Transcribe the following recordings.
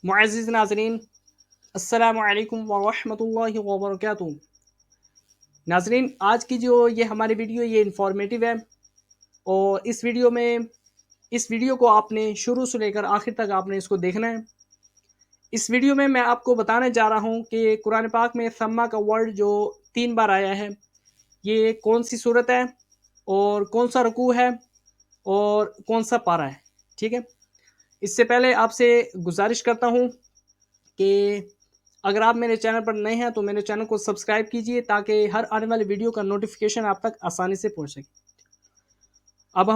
معزز ناظرین، السلام علیکم ورحمۃ اللہ وبرکاتہ۔ ناظرین، آج کی جو یہ ہماری ویڈیو یہ انفارمیٹیو ہے، اور اس ویڈیو کو آپ نے شروع سے لے کر آخر تک آپ نے اس کو دیکھنا ہے۔ اس ویڈیو میں آپ کو بتانے جا رہا ہوں کہ قرآن پاک میں سما کا ورڈ جو 3 بار آیا ہے، یہ کون سی صورت ہے اور کون سا رکوع ہے اور کون سا پارہ ہے، ٹھیک ہے۔ اس سے پہلے آپ سے گزارش کرتا ہوں کہ اگر آپ میرے چینل پر نئے ہیں تو میرے چینل کو سبسکرائب کیجئے تاکہ ہر آنے والی ویڈیو کا نوٹیفیکیشن آپ تک آسانی سے پہنچ سکے۔ اب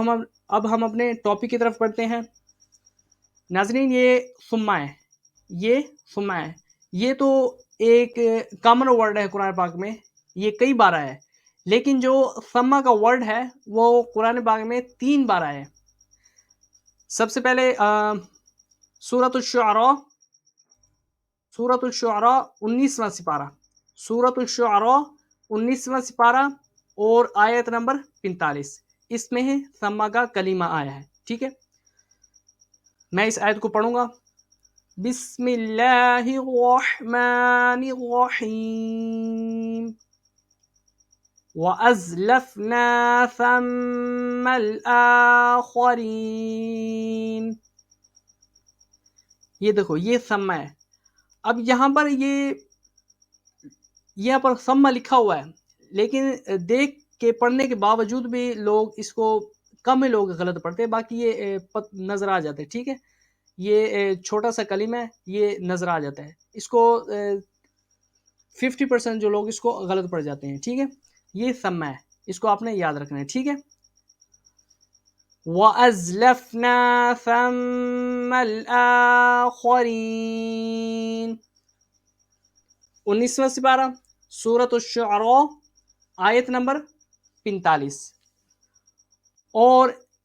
ہم اپنے ٹاپک کی طرف بڑھتے ہیں۔ ناظرین، یہ ثم ہے، یہ تو ایک کامن ورڈ ہے قرآن پاک میں، یہ کئی بار آیا ہے، لیکن جو ثم کا ورڈ ہے وہ قرآن پاک میں 3 بار آیا ہے۔ سب سے پہلے سورۃ الشعراء 19واں سپارہ، سورۃ الشعراء 19واں سپارہ اور آیت نمبر 45، اس میں ثم کا کلمہ آیا ہے، ٹھیک ہے۔ میں اس آیت کو پڑھوں گا۔ بسم اللہ الرحمن الرحیم وَأَزْلَفْنَا ثَمَّ الْآخَرِينَ۔ یہ دیکھو، یہ ثم ہے۔ اب یہاں پر ثم لکھا ہوا ہے، لیکن دیکھ کے پڑھنے کے باوجود بھی لوگ اس کو کم لوگ غلط پڑھتے ہیں، باقی یہ نظر آ جاتا ہے، ٹھیک ہے۔ یہ چھوٹا سا کلمہ ہے، یہ نظر آ جاتا ہے، اس کو 50% جو لوگ اس کو غلط پڑھ جاتے ہیں، ٹھیک ہے۔ یہ ثم ہے، اس کو آپ نے یاد رکھنا ہے، ٹھیک ہے۔ وَأَزْلَفْنَا ثَمَّ الْآخَرِينَ، 19واں سپارہ، سورۃ الشعراء، آیت نمبر 45، اور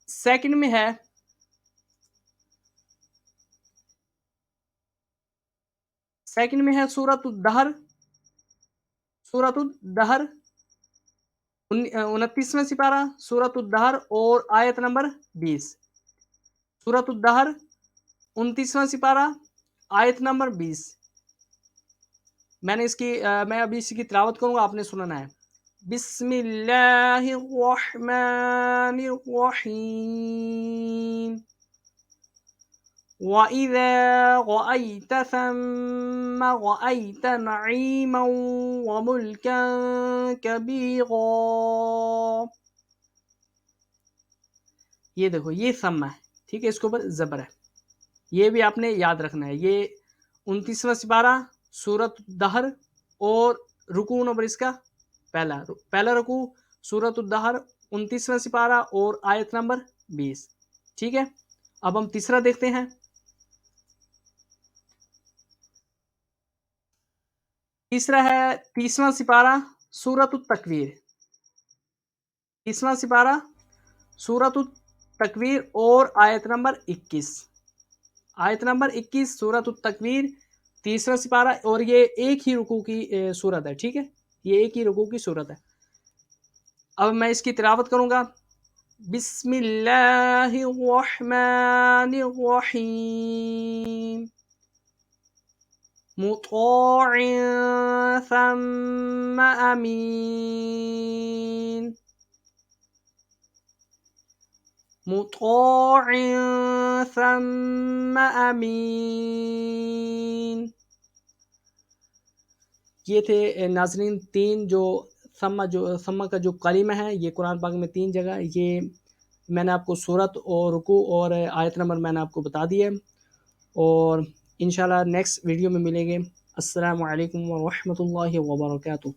سیکنڈ میں ہے سورۃ الدہر 29واں سپارہ، سورۃ الدہر اور آیت نمبر 20، سورۃ الدہر 29واں سپارہ، آیت نمبر 20۔ میں ابھی اسی کی تلاوت کروں گا، آپ نے سننا ہے۔ بسم اللہ الرحمن الرحیم وَإِذَا رَأَيْتَ ثَمَّ رَأَيْتَ نَعِيمًا وَمُلْكًا كَبِيرًا۔ یہ دیکھو، یہ ثم ہے، ٹھیک ہے، اس کے اوپر زبر ہے، یہ بھی آپ نے یاد رکھنا ہے۔ یہ 29واں سپارہ، سورۃ الدہر، اور رکوع نمبر اس کا پہلا رکوع، سورۃ الدہر 29واں سپارہ اور آیت نمبر 20، ٹھیک ہے۔ اب ہم تیسرا دیکھتے ہیں۔ تیسرا ہے 30واں سپارہ، سورۃ التکویر، 30واں سپارہ، سورۃ التکویر اور آیت نمبر 21، سورۃ التکویر، 30واں سپارہ، اور یہ ایک ہی رکوع کی صورت ہے، ٹھیک ہے، یہ ایک ہی رکوع کی صورت ہے۔ اب میں اس کی تلاوت کروں گا۔ بسم اللہ الرحمن الرحیم مطاع ثم امین مطاع ثم امین۔ یہ تھے ناظرین 3 جو ثم کا جو کلمہ ہے، یہ قرآن پاک میں 3 جگہ، یہ میں نے آپ کو صورت اور رکوع اور آیت نمبر میں نے آپ کو بتا دیا ہے، اور انشاءاللہ نیکسٹ ویڈیو میں ملیں گے۔ السلام علیکم ورحمۃ اللہ وبرکاتہ۔